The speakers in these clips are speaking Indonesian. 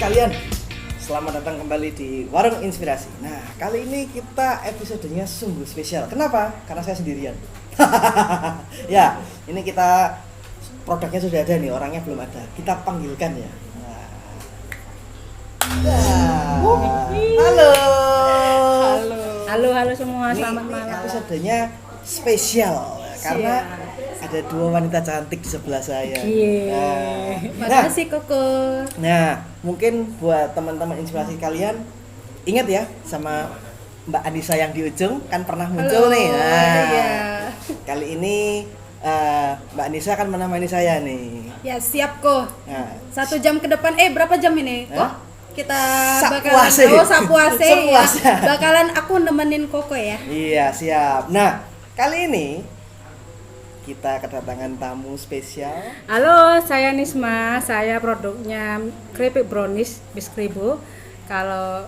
sekalian, selamat datang kembali di Warung Inspirasi. Nah, kali ini kita episodenya sungguh spesial. Kenapa? Karena saya sendirian. Ya, ini kita produknya sudah ada nih, orangnya belum ada. Kita panggilkan ya. Nah. Halo. Halo semua, selamat malam. Episodenya spesial karena ada dua wanita cantik di sebelah saya. Makasih Koko. Nah, mungkin buat teman-teman inspirasi kalian ingat ya sama Mbak Anissa yang di ujung kan pernah muncul. Halo, nih. Nah, iya. Kali ini Mbak Anissa akan menemani saya nih. Ya siap kok. Nah, 1 jam ke depan. Berapa jam ini? Kok kita bakalan Sapuase. ya. Bakalan aku nemenin Koko ya. Iya, siap. Nah, kali ini kita kedatangan tamu spesial. Halo, saya Nisma. Saya produknya keripik brownies Biskribo. Kalau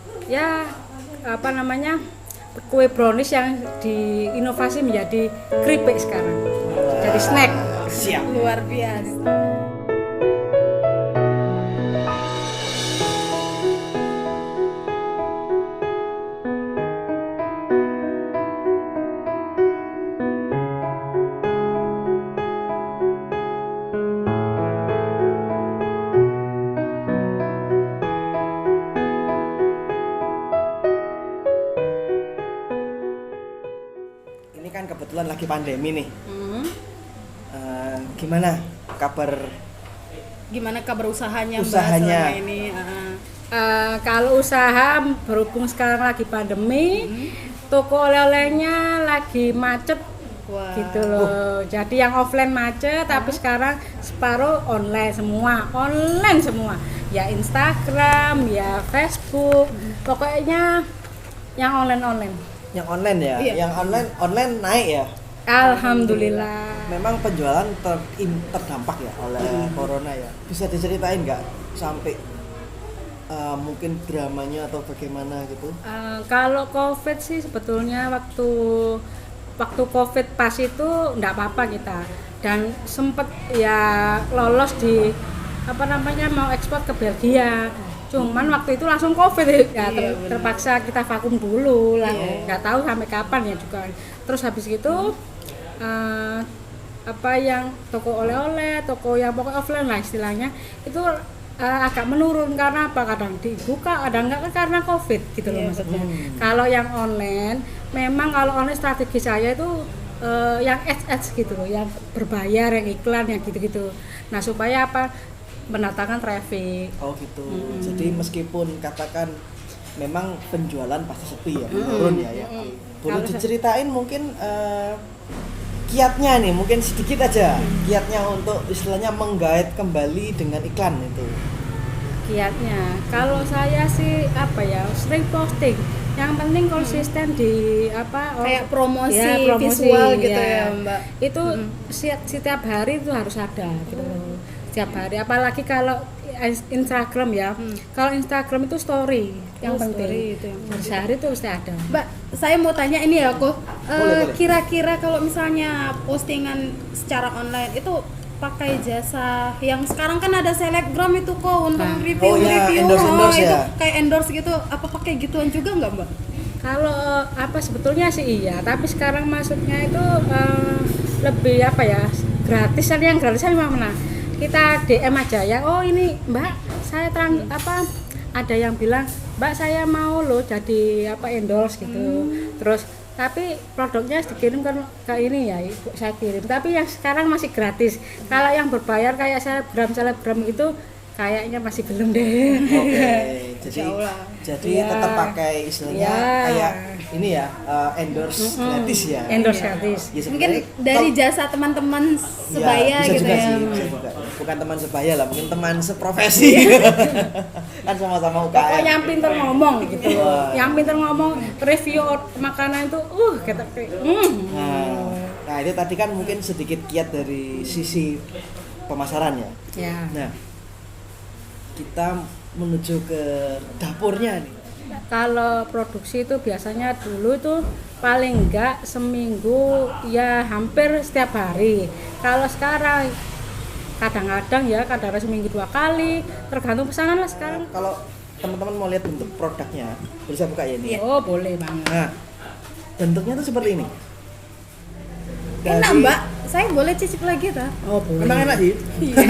kue brownies yang diinovasi menjadi keripik sekarang. Jadi snack. Siap. Luar biasa. Ini kan kebetulan lagi pandemi nih. Gimana kabar usahanya Mbak usahanya? selama ini? Kalau usaha berhubung sekarang lagi pandemi, toko oleh-olehnya lagi macet. Wah. Gitu loh. Jadi yang offline macet, tapi sekarang separuh online semua. Ya Instagram, ya Facebook, pokoknya yang online. Yang online ya? Iya. Yang online naik ya? Alhamdulillah. Memang penjualan terdampak ya oleh corona ya. Bisa diceritain nggak sampai mungkin dramanya atau bagaimana gitu? Kalau COVID sih sebetulnya waktu COVID pas itu enggak apa-apa kita, dan sempet ya lolos di mau ekspor ke Belgia. Cuman waktu itu langsung COVID ya, terpaksa kita vakum dulu lah, nggak tahu sampai kapan ya juga. Terus habis itu yang toko oleh-oleh, toko yang pokoknya offline lah istilahnya itu agak menurun karena apa? Kadang dibuka, ada enggak kan karena COVID gitu loh maksudnya. Kalau yang online, memang kalau online strategi saya itu yang ads gitu loh, yang berbayar, yang iklan, yang gitu-gitu. Nah supaya mendatangkan traffic. Oh gitu. Jadi meskipun katakan memang penjualan pasti sepi ya, menurun ya. Boleh diceritain mungkin kiatnya nih, mungkin sedikit aja kiatnya untuk istilahnya menggait kembali dengan iklan itu. Kiatnya, kalau saya sih sering posting. Yang penting konsisten di Kayak promosi ya, visual gitu ya Mbak. Itu setiap hari itu harus ada gitu. Setiap hari, apalagi kalau Instagram ya. Kalau Instagram itu story yang penting. Story itu yang sehari itu mesti ada. Mbak, saya mau tanya ini ya kok. Boleh. Kira-kira kalau misalnya postingan secara online itu pakai jasa yang sekarang kan ada selebgram itu kok untuk review endorse itu ya? kayak endorse gitu, apa pakai gituan juga nggak Mbak? Kalau sebetulnya sih iya, tapi sekarang maksudnya itu lebih gratisan. Yang gratisan mana? Kita DM aja ya, oh ini Mbak, saya ada yang bilang Mbak saya mau loh jadi endorse gitu. Terus tapi produknya dikirim ke ini ya, Ibu, saya kirim. Tapi yang sekarang masih gratis. Kalau yang berbayar kayak selebgram gitu kayaknya masih belum deh. Oke. Jadi tetap pakai istilahnya kayak ini ya, endorse gratis ya. Endorse gratis. Ya, Mungkin dari jasa teman-teman sebaya bisa gitu juga ya. sih, bisa juga. Bukan teman sebaya lah, mungkin teman seprofesi. Kan sama-sama UKM. Pokoknya yang pinter ngomong gitu. Yang pinter ngomong review makanan itu Nah, itu tadi kan mungkin sedikit kiat dari sisi pemasaran ya. Ya. Nah, kita menuju ke dapurnya nih. Kalau produksi itu biasanya dulu itu paling enggak seminggu ya hampir setiap hari. Kalau sekarang kadang-kadang ya kadang seminggu 2 kali, tergantung pesanan lah sekarang. Kalau teman-teman mau lihat bentuk produknya, bisa buka ya ini. Oh boleh banget. Nah, bentuknya tuh seperti ini. Enak mbak, saya boleh cicip lagi tak? Oh boleh. Emang enak sih. Iya.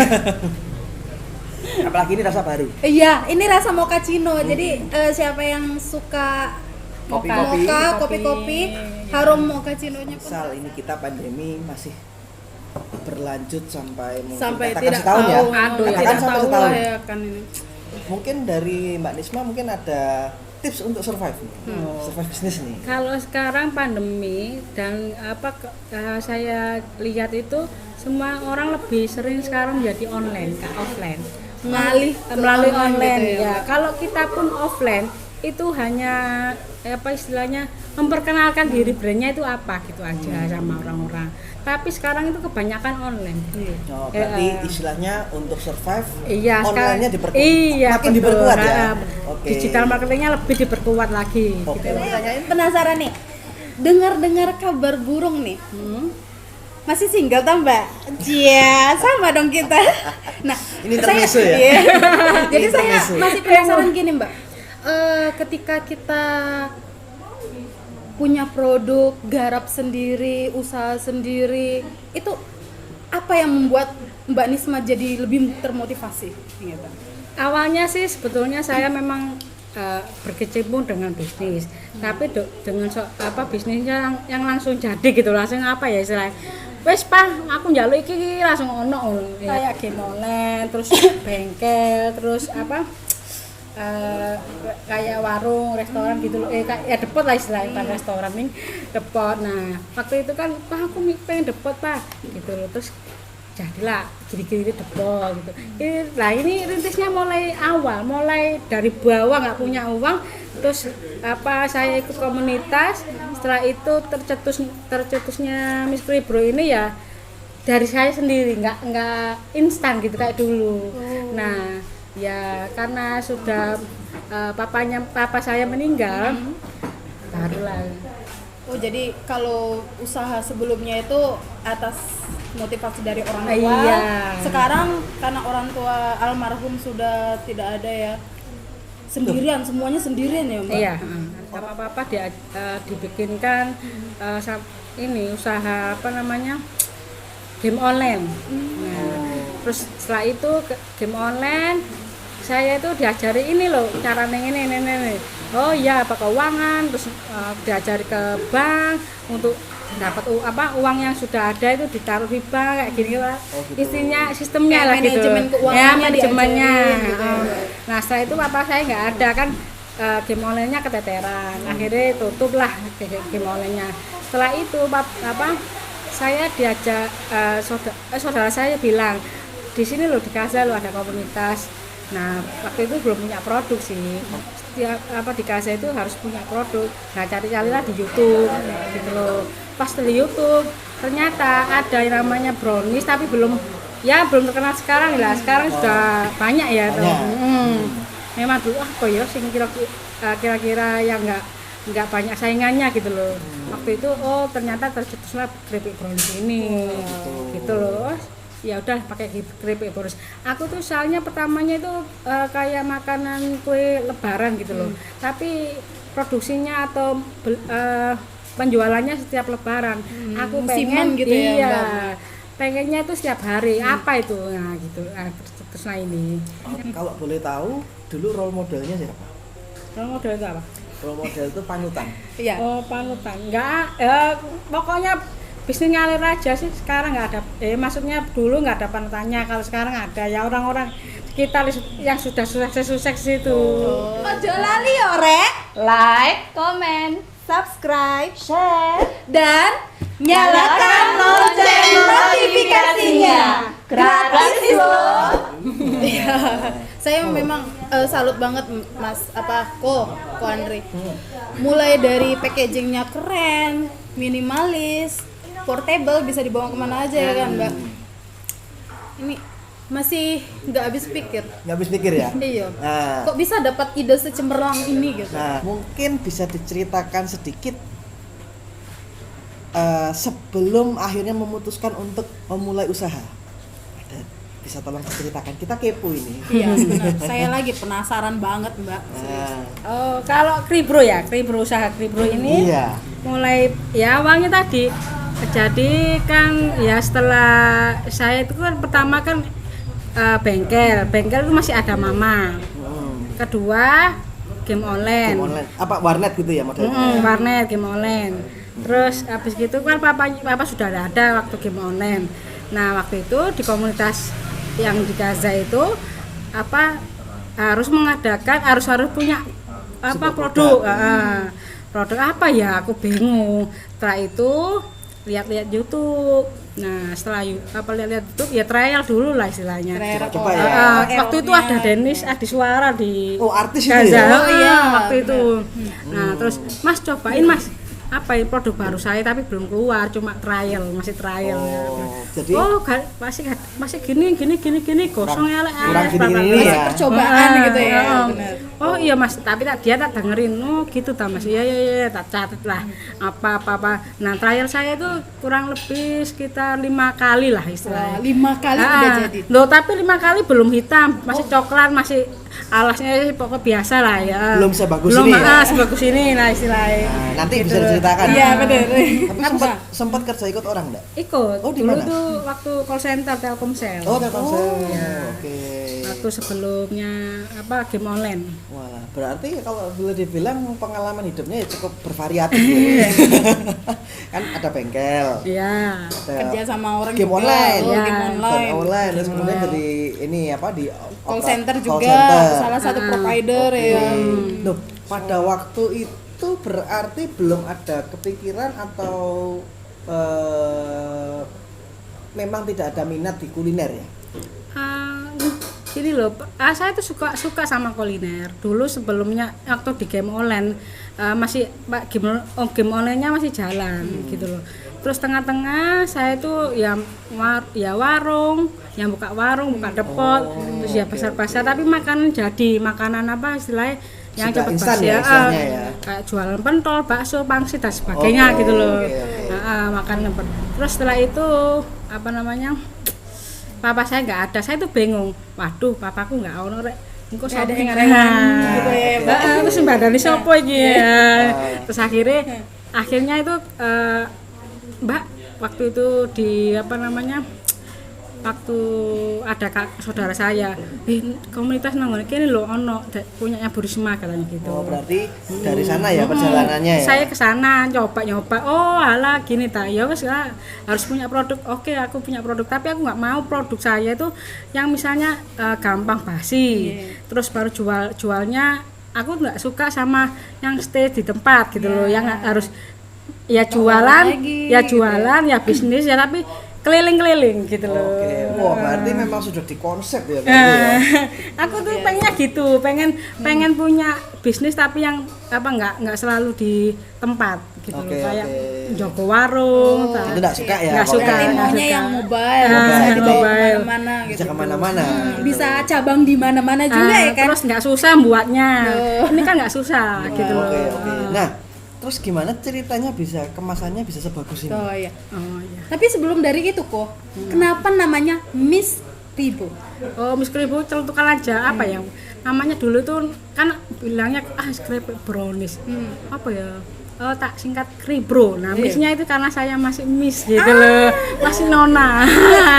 Apalagi ini rasa baru. Iya, ini rasa mochaccino. Jadi siapa yang suka Kopi-kopi. kopi-kopi, harum mochaccinonya pun Misal ini kita pandemi masih berlanjut sampai mungkin sampai katakan tidak setahun tahu, ya. Aduh, ya, Katakan tidak sampai tahu setahun. lah ya kan ini. Mungkin dari Mbak Nisma mungkin ada tips untuk survive nih. Survive bisnis nih. Kalau sekarang pandemi dan saya lihat itu semua orang lebih sering sekarang menjadi online ke offline. Ngalih ke Melalui online online gitu ya, ya. Kalau kita pun offline itu hanya istilahnya memperkenalkan diri brandnya itu apa gitu aja sama orang-orang. Tapi sekarang itu kebanyakan online. Oh, berarti istilahnya untuk survive Iya, online-nya sekarang- makin betul. diperkuat ya. Oke. Digital marketingnya lebih diperkuat lagi. Oke. Gitu. Saya penasaran nih. Dengar-dengar kabar burung nih. Masih single tak mbak? Iya, sama dong kita. Nah, Ini intermezzo ya? Iya. Jadi Ini saya intermezzo. masih penasaran gini mbak. Ketika kita punya produk, garap sendiri, usaha sendiri, itu apa yang membuat Mbak Nisma jadi lebih termotivasi? Gitu. Awalnya sih sebetulnya saya memang berkecimpung dengan bisnis, tapi dengan bisnisnya yang langsung jadi gitu, langsung ya istilahnya. Wes aku njaluk iki langsung ono kayak game online, terus bengkel, terus kayak warung, restoran gitu loh. Kayak depot lah istilahnya, bukan restoran nih, depot. Nah, waktu itu kan, aku pengen depot, gitu loh. Terus jadilah gini-gini depot gitu. Nah, ini rintisnya mulai dari bawah, nggak punya uang. Terus saya ikut komunitas. Setelah itu tercetusnya Miss Kribro ini ya dari saya sendiri, nggak instan gitu kayak dulu. Nah, ya karena sudah papa saya meninggal, barulah. Oh jadi kalau usaha sebelumnya itu atas motivasi dari orang tua. Iya. Sekarang karena orang tua almarhum sudah tidak ada ya, sendirian, semuanya sendirian ya mbak. Iya, sama papa dibikinkan ini usaha game online. Nah, terus setelah itu game online saya itu diajari ini loh cara ini. Oh iya, keuangan, terus diajari ke bank untuk dapat uang yang sudah ada itu ditaruh di bank kayak gini lah. gitu. Isinya sistemnya Kayak lah gitu. manajemen keuangannya Ya, manajemennya. diajarin gitu ya. Nah, setelah itu papa saya nggak ada kan, game online-nya keteteran. Akhirnya tutup lah game online-nya. Setelah itu saya diajak saudara saya bilang, di sini loh di Kaza loh ada komunitas. Nah, waktu itu belum punya produk sih. Setiap di Kaza itu harus punya produk. Nah, cari-carilah di YouTube gitu loh. Pas di YouTube ternyata ada yang namanya brownies tapi belum terkenal sekarang lah. Sekarang sudah banyak ya tuh. Memang dulu sing kira-kira yang nggak banyak saingannya gitu loh. Waktu itu ternyata tercetuslah keripik brownies ini. Gitu loh. Ya udah pakai keripik brownies. Aku tuh soalnya pertamanya itu kayak makanan kue lebaran gitu loh. Tapi produksinya atau penjualannya setiap lebaran. Aku musiman pengen gitu ya, iya. Mbak? Pengennya itu setiap hari. Apa itu? Nah, gitu. Terus ini. Kalau boleh tahu, dulu role modelnya siapa? Role model itu apa? Role model itu panutan. Iya. Oh, panutan. Enggak, pokoknya bisnis ngalir aja sih. Sekarang nggak ada. Maksudnya dulu nggak ada panutannya. Kalau sekarang ada ya orang-orang sekitar yang sudah sukses itu. Ojo lali yo rek, like, comment, subscribe, share, dan nyalakan lonceng notifikasinya. Gratis loh. Saya memang salut banget Mas Ko Andri. Mulai dari packagingnya keren, minimalis, portable, bisa dibawa kemana aja ya kan Mbak. Ini masih nggak habis pikir. Nggak habis pikir ya? Iya. Nah, Kok bisa dapat ide secemerlang ini gitu? nah, mungkin bisa diceritakan sedikit sebelum akhirnya memutuskan untuk memulai usaha. bisa tolong diceritakan? Kita kepo ini. Iya benar. Saya lagi penasaran banget Mbak. Nah, Oh, kalau Kribro ya, Kribro usaha Kribro ini iya. mulai ya awalnya tadi. Jadi kan ya setelah saya itu kan pertama kan bengkel itu masih ada mama. Kedua game online. Game online. Apa warnet gitu ya modelnya? Warnet game online. Terus habis gitu kan papa sudah ada waktu game online. Nah waktu itu di komunitas yang di Gaza itu harus mengadakan harus punya Sebuah produk. Produk apa ya, aku bingung. Setelah itu lihat-lihat YouTube. Nah setelah lihat YouTube ya trial dulu lah istilahnya. Coba ya. Waktu itu ada Dennis Adiswara di artis itu Gaza. ya? Oh, iya. Waktu itu. Nah terus Mas cobain Mas apa ini produk baru saya tapi belum keluar, cuma masih trial. Jadi masih gini kosong ya kurang gini ya. Percobaan gitu ya. Benar. Oh iya Mas, tapi dia tak dengerin. Oh gitu ta Mas. Iya tak catat lah. Apa. Nah, trial saya itu kurang lebih sekitar 5 kali lah istilahnya. 5 kali udah jadi. Loh, tapi 5 kali belum hitam, masih coklat, masih alasnya pokoknya biasa lah ya. Belum sebagus ini ya? sebagus ini lah istilahnya. Nah, nanti bisa diceritakan. Iya benar. Tapi sempat kerja ikut orang enggak? Ikut. Oh, di dulu mana? tuh waktu call center Telkomsel. Oh, Telkomsel. Ya. Oke. Waktu sebelumnya game online. Wah, berarti kalau boleh dibilang pengalaman hidupnya ya cukup bervariatif ya. Kan ada bengkel. Iya. Ada Kerja sama orang game juga. online. Oh, Iya. game online. Game online. Terus kemudian dari ini di Call center call juga center. salah satu provider ya. Loh, pada waktu itu berarti belum ada kepikiran atau memang tidak ada minat di kuliner ya? Gini loh, saya tuh suka sama kuliner. Dulu sebelumnya waktu di game online masih game online-nya masih jalan gitu loh. Terus tengah-tengah saya tuh ya warung, yang buka warung, buka depot, terus ya pasar-pasar. Tapi makanan apa istilahnya yang Suka cepat instan basi ya istilahnya ya. kayak jualan pentol, bakso, pangsit dan sebagainya gitu loh. Makanan. Terus setelah itu papa saya nggak ada, saya tuh bingung. Waduh, papaku nggak ono rek. Engko Nggak ada sing yang rengan gitu ya, Mbak. Terus mbadani sapa iki ya. Terus akhirnya itu Mbak waktu itu di waktu ada saudara saya komunitas nang kene lho ono punyanya Bu Risma katanya gitu. Oh, berarti dari sana ya perjalanannya ya. Saya ke sana nyoba. Oh, alah gini ta. Ya wis harus punya produk. Oke, aku punya produk, tapi aku nggak mau produk saya itu yang misalnya gampang basi. Terus baru jualnya aku nggak suka sama yang stay di tempat gitu loh, yang harus ya jualan, ya bisnis ya tapi keliling-keliling gitu loh. Oke. Wah, berarti memang sudah dikonsep ya. Aku tuh pengennya gitu, pengen punya bisnis tapi yang nggak selalu di tempat gitu loh, kayak jago warung. Itu enggak suka ya. Nggak suka. Berarti maunya yang mobile, Bisa bisa dibawa mobile. kemana-mana gitu. Bisa kemana-mana. Bisa cabang di mana-mana juga ya kan. Terus nggak susah buatnya. Ini kan nggak susah gitu loh. Oke. Nah, terus gimana ceritanya bisa kemasannya bisa sebagus ini? Oh iya. Oh iya. Tapi sebelum dari itu kok, kenapa namanya Miss Kribo? Oh, Miss Kribo celutukan aja apa ya? Namanya dulu tuh kan bilangnya Kribo brownies. Apa ya? Tak singkat Kribro. Nah, Miss-nya itu karena saya masih Miss gitu loh. Masih nona.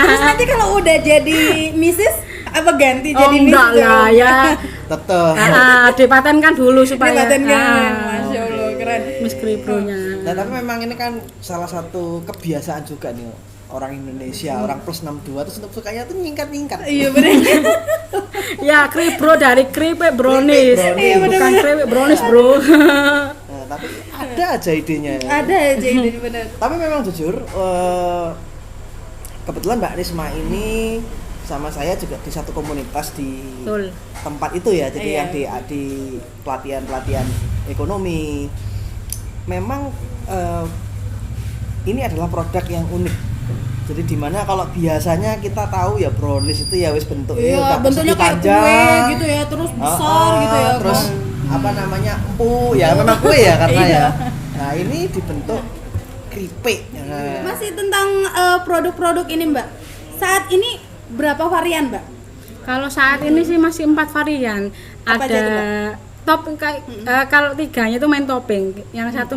Terus nanti kalau udah jadi Mrs. apa ganti jadi Miss? Enggak lah ya. Tetep. Dipatenkan dulu supaya. Dipatenkan. Masya Allah, keren. Miss Kribro-nya. Nah, tapi memang ini kan salah satu kebiasaan juga nih orang Indonesia, orang plus 62 terus untuk sukanya tuh nyingkat-nyingkat. Iya benar. Ya, Kribro dari Kripe brownies. Iya, Bukan Kripe brownies, Bro. Nah, tapi ada aja idenya. Ada aja ide benar. Tapi memang jujur kebetulan Mbak Risma ini sama saya juga di satu komunitas di Betul. tempat itu ya. Jadi yang di pelatihan ekonomi. Memang ini adalah produk yang unik. Jadi dimana kalau biasanya kita tahu ya brownies itu ya wis bentuknya Iya, bentuknya kayak kue gitu ya, terus besar gitu ya. Terus apa namanya ya memang kue ya karena ya. Nah ini dibentuk keripik. Masih tentang produk-produk ini Mbak. Saat ini berapa varian, Mbak? Kalau saat ini sih masih 4 varian. Apa aja Ada tuh, topping kalau 3-nya itu main topping. Yang satu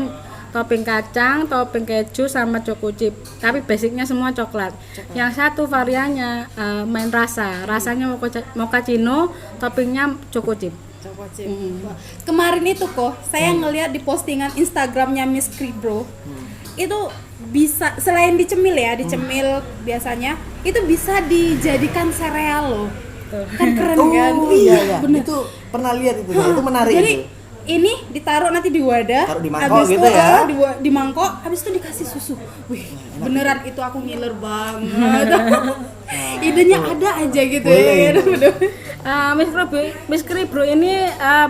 topping kacang, topping keju sama choco chip. Tapi basicnya semua coklat. Yang satu variannya main rasa. Rasanya mochaccino, toppingnya choco chip. Coba Cip. Wah, kemarin itu kok saya ngelihat di postingan Instagramnya Miss Kribro. Itu bisa selain dicemil ya, dicemil biasanya itu bisa dijadikan sereal loh. Kan keren kan? Iya. Bener. Itu pernah lihat itu, itu menarik Jadi itu. ini ditaruh nanti di wadah, Taruh di mangkok habis gitu itu, ya. di mangkok, habis itu dikasih susu. Wih, beneran itu aku ngiler banget. Idenya ada aja gitu Boleh. ya. Miss Kribro ini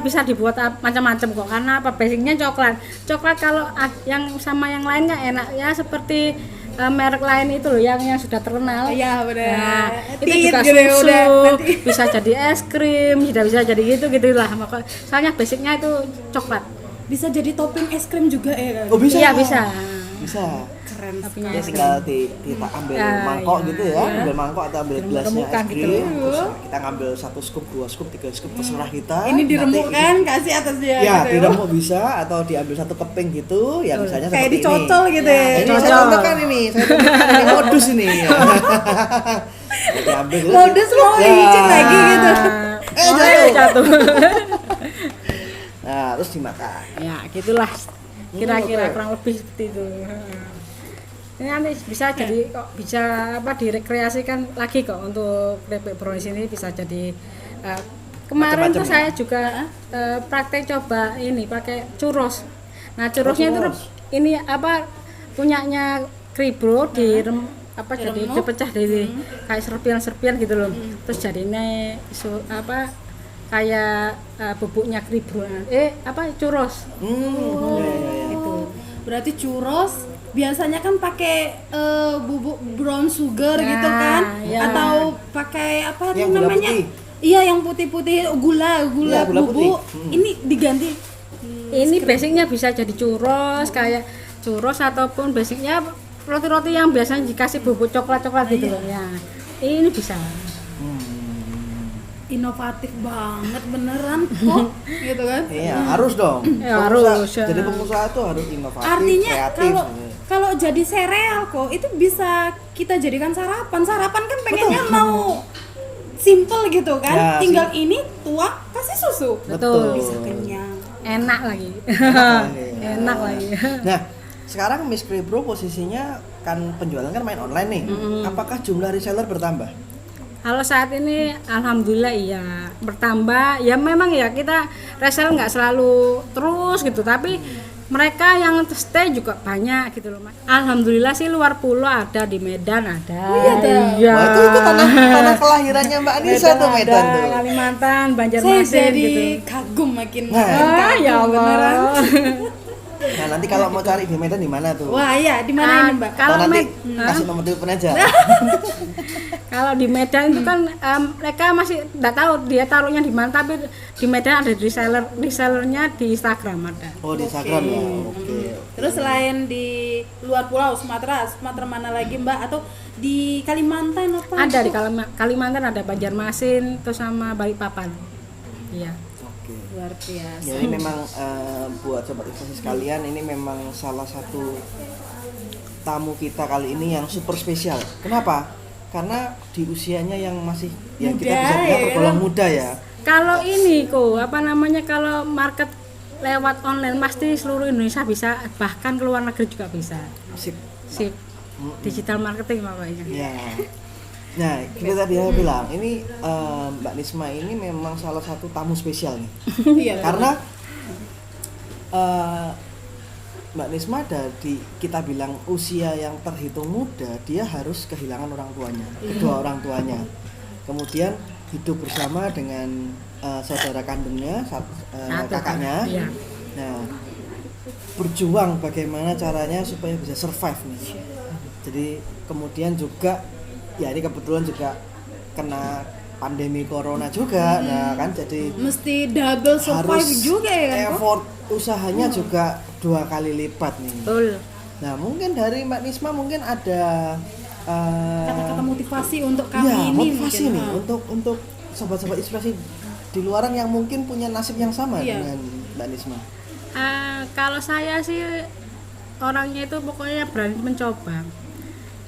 bisa dibuat macam-macam kok karena apa basicnya coklat. Coklat kalau yang sama yang lain nggak enak ya seperti merek lain itu loh yang sudah terkenal. Iya benar. Nah, itu Tit juga gitu ya, susu, udah, nanti. bisa jadi es krim, tidak bisa jadi gitulah. Makanya soalnya basicnya itu coklat. Bisa jadi topping es krim juga ya kan? Oh bisa? Iya bisa. Bisa. Keren Toppingnya Ya es tinggal kita ambil mangkok iya. gitu ya, ambil mangkok atau ambil gelasnya es Remuk-remukan krim, gitu. terus kita ngambil 1 scoop, 2 scoop, 3 scoop terserah kita. Ini diremuk Nanti kan, kasih atasnya Ya, gitu diremuk bisa atau diambil 1 keping gitu, ya misalnya Kayak seperti dicocol ini. gitu ya. Ini Cocol. saya contohkan ini modus ini. Diambil gitu. Modus mau Ya. licin lagi gitu. Jatuh. Nah, terus dimakan. Ya, gitulah. Kira-kira kurang lebih seperti itu. Ini nanti bisa jadi kok bisa direkreasikan lagi kok untuk keripik brownies ini bisa jadi kemarin Macam-macam tuh ya? saya juga praktek coba ini pakai churros. Nah, churrosnya itu churros. ini apa punyanya Kribro jadi Diremuk. dipecah dari kayak serpian-serpian gitu loh. Terus jadinya kayak bubuknya Kribro. Churros. Gitu. Berarti churros biasanya kan pakai bubuk brown sugar Nah, gitu kan? ya. Atau pakai apa Yang tuh gula namanya? putih. Iya, yang putih-putih gula Iya, gula bubuk. putih. Ini diganti Ini basicnya bisa jadi churros kayak churros ataupun basicnya roti-roti yang biasanya dikasih bubuk coklat-coklat gitu loh ya. Ini bisa. inovatif banget beneran kok gitu kan? Iya, harus dong. Ya, Pengusaha- harus, ya. Jadi pengusaha tuh harus inovatif, Artinya kreatif. kalau jadi sereal kok itu bisa kita jadikan sarapan. Sarapan kan pengennya mau simple gitu kan? Ya, Tinggal ini tuang kasih susu. Betul. Bisa kenyang. Enak lagi. lagi. Enak lagi. Nah, sekarang Miss Kribro posisinya kan penjualan kan main online nih. Apakah jumlah reseller bertambah? Kalau saat ini alhamdulillah iya bertambah. Ya memang ya kita resell nggak selalu terus gitu, tapi mereka yang stay juga banyak gitu loh Mas. Alhamdulillah sih luar pulau ada di Medan ada. Iya. Wah, itu tanah kelahirannya Mbak Anissa tuh Medan ada, tuh. Kalimantan, Saya Banjarmasin jadi gitu. kagum makin Nah. kagum Ya beneran. Allah. Nah, nanti kalau mau cari di Medan di mana tuh? Wah iya, di mana ini Mbak? Atau Kalau nanti Med- kasih nomor telepon aja. Kalau di Medan itu kan mereka masih nggak tahu dia taruhnya di mana, tapi di Medan ada resellernya di Instagram ada. Oh, di Instagram ya. Oke. Terus selain di luar pulau Sumatera mana lagi Mbak? Atau di Kalimantan apa? Ada di Kalimantan ada Banjarmasin terus sama Balikpapan. Iya. Oke. Luar biasa. Jadi memang buat sobat investasi sekalian, ini memang salah satu tamu kita kali ini yang super spesial. Kenapa? Karena di usianya yang masih yang kita Muda, bisa bilang ya. tergolong muda ya. Kalau ini kalau market lewat online pasti seluruh Indonesia bisa, bahkan ke luar negeri juga bisa. Sip. Sip. Digital marketing makanya. Ya. Nah, kita tadi bilang ini Mbak Nisma ini memang salah satu tamu spesial nih. Iya. Karena Mbak Nisma dari kita bilang usia yang terhitung muda, dia harus kehilangan orang tuanya, kedua orang tuanya. Kemudian hidup bersama dengan saudara kandungnya, kakaknya. Iya. Nah, berjuang bagaimana caranya supaya bisa survive nih. Jadi kemudian juga ya ini kebetulan juga kena pandemi corona juga. Nah, kan jadi Mesti double survive harus juga ya kan? Kok? effort usahanya juga 2 kali lipat nih. Betul. Nah, mungkin dari Mbak Nisma mungkin ada kata-kata motivasi untuk kami iya, ini motivasi mungkin. nih untuk sobat-sobat inspirasi di luaran yang mungkin punya nasib yang sama Iya. dengan Mbak Nisma. Kalau saya sih orangnya itu pokoknya berani mencoba.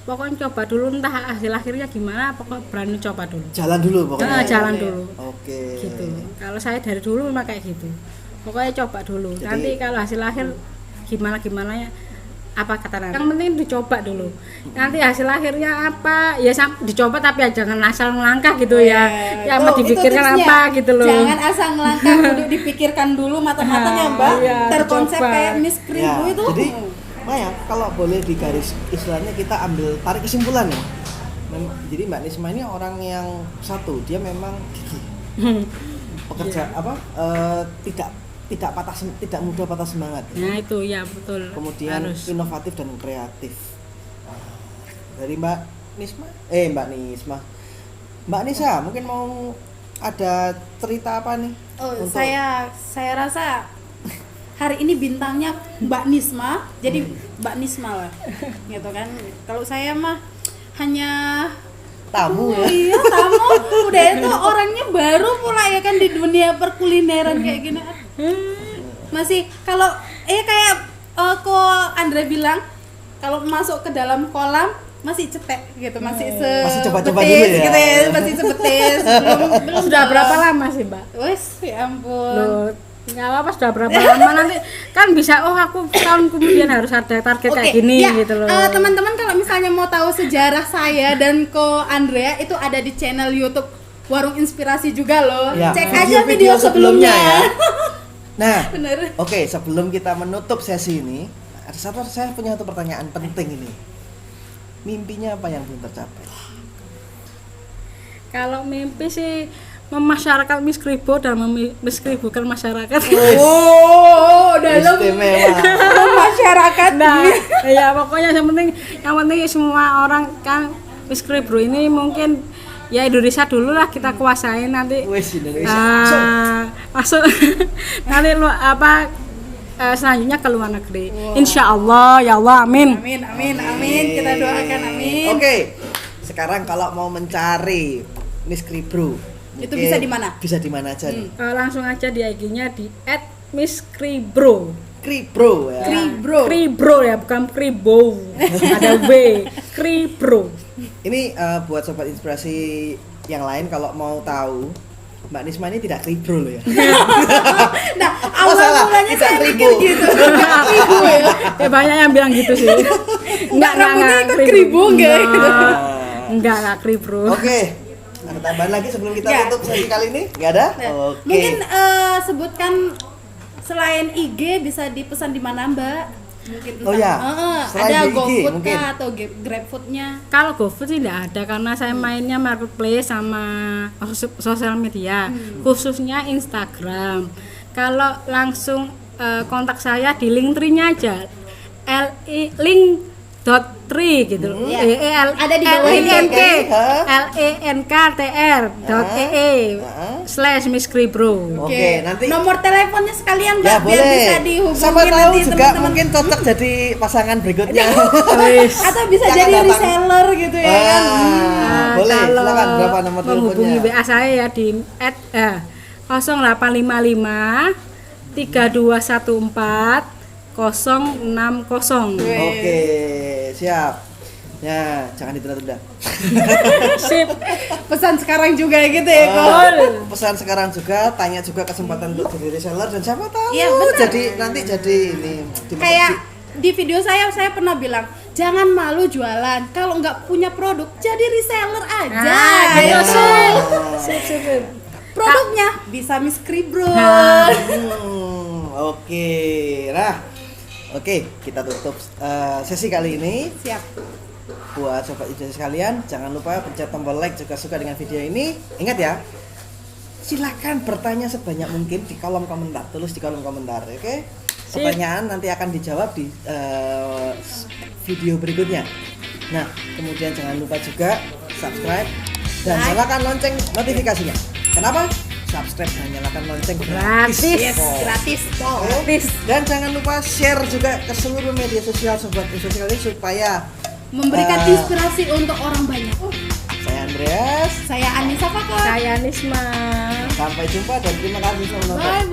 Pokoknya coba dulu, entah hasil akhirnya gimana, pokoknya berani coba dulu. Jalan dulu pokoknya. Jalan dulu. Oke. Gitu. Kalau saya dari dulu memang kayak gitu. Pokoknya coba dulu. Jadi- Nanti kalau hasil akhir gimana ya apa kata nanti. Yang penting dicoba dulu. Nanti hasil akhirnya apa? Ya dicoba tapi ya jangan asal melangkah gitu ya. Ya mau Itu dipikirkan tipsnya. apa gitu loh. Jangan asal ngelangkah, kudu dipikirkan dulu matang-matang ya Mbak. Iya, Terkonsep dicoba. kayak Miss Kribo Ya, itu. jadi Maya, kalau boleh di garis istilahnya kita ambil tarik kesimpulan ya. Jadi Mbak Nisma ini orang yang satu, dia memang gigih. Pekerja apa? Tidak mudah patah semangat. Nah itu ya betul. Kemudian harus. inovatif dan kreatif. Dari Mbak Nisma, Mbak Nisa, mungkin mau ada cerita apa nih? Oh, untuk- saya rasa hari ini bintangnya Mbak Nisma, jadi Mbak Nisma lah, gitu kan. Kalau saya mah hanya tamu ya. Iya tamu, udah itu orangnya baru pula ya kan di dunia perkulineran kayak gini. Masih kalau kayak kok Andre bilang kalau masuk ke dalam kolam masih cetek gitu, masih Masih coba-coba sebetis dulu ya. gitu ya, masih sebetis belum Sudah berapa lama sih Mbak? Wes, ya ampun. Loh, nggak apa-apa sudah berapa lama nanti kan bisa aku tahun kemudian harus ada target kayak gini ya, gitu loh. teman-teman kalau misalnya mau tahu sejarah saya dan Ko Andrea itu ada di channel YouTube Warung Inspirasi juga loh. Ya, Cek aja video sebelumnya. ya. Nah, Bener. oke, sebelum kita menutup sesi ini, saya punya satu pertanyaan penting ini. Mimpinya apa yang belum tercapai? Kalau mimpi sih memasyarakat Miss Kribo dan meskribukan masyarakat. Oh, dalam Istimewa. masyarakat. Nah, ya pokoknya yang penting semua orang kan Miss Kribo ini mungkin ya Indonesia dulu lah kita kuasain nanti. Wes Indonesia. Masuk nanti selanjutnya ke luar negeri. Insya Allah ya Allah amin. Amin. Kita doakan amin. Oke. Sekarang kalau mau mencari Miss Kribro, Itu bisa di mana? Bisa di mana aja nih? Langsung aja di IG-nya di @misskribo. Kribro ya. Kribro ya, bukan Kribo. Ada W. Kribro. Ini buat sobat inspirasi yang lain kalau mau tahu, Mbak Nisma ini tidak Kribro loh ya. Nah, Oh, awal salah. mulanya Tidak saya kribo. mikir gitu. Kribo ya. Ya banyak yang bilang gitu sih. Rambutnya ikut kribo enggak? Enggak Kribro. Oke. Ada tambahan lagi sebelum kita Ya. tutup sesi kali ini? Enggak ada? Nah, Oke. mungkin sebutkan selain IG bisa dipesan di mana Mbak? Mungkin Oh ya, selain ada di IG GoFood mungkin. kah atau GrabFood-nya? Kalau GoFood sih enggak ada karena saya mainnya marketplace sama sosial media, khususnya Instagram. Kalau langsung kontak saya di Linktree-nya aja. link.tree gitu. Iya. Ada di bawah ini. /Miss Kribro. Oke, nanti Nomor teleponnya sekalian Mbak ya biar boleh. bisa dihubungi Siapa tahu nanti juga teman-teman. mungkin cocok jadi pasangan berikutnya. Atau bisa Silakan jadi datang. reseller gitu ya kan. Boleh, Kalau silakan berapa nomor menghubungi teleponnya? WA saya ya di 0855 3214 060. Oke, siap. Ya, jangan ditunda-tunda. Sip. Pesan sekarang juga gitu ya kok. Pesan sekarang juga, tanya juga kesempatan untuk jadi reseller dan siapa tahu Iya, benar. jadi nanti jadi ini di Kayak di video saya pernah bilang jangan malu jualan, kalau nggak punya produk jadi reseller aja. Nah, gitu. gitu sip. Sip. Produknya bisa Miss Kribro. Oke. Nah, oke, kita tutup sesi kali ini. Siap. Buat sobat ijazah sekalian, jangan lupa pencet tombol like jika suka dengan video ini. Ingat ya, silakan bertanya sebanyak mungkin di kolom komentar, tulis di kolom komentar, oke? Pertanyaan nanti akan dijawab di video berikutnya. Nah, kemudian jangan lupa juga subscribe dan nyalakan lonceng notifikasinya. Kenapa? Subscribe dan nyalakan lonceng Gratis. Yes, gratis kok. Dan jangan lupa share juga ke seluruh media sosial sobat sosial ini supaya memberikan inspirasi untuk orang banyak. Saya Andreas. Saya Anissa Fakor. Saya Nisma. Sampai jumpa dan terima kasih sudah menonton. Bye.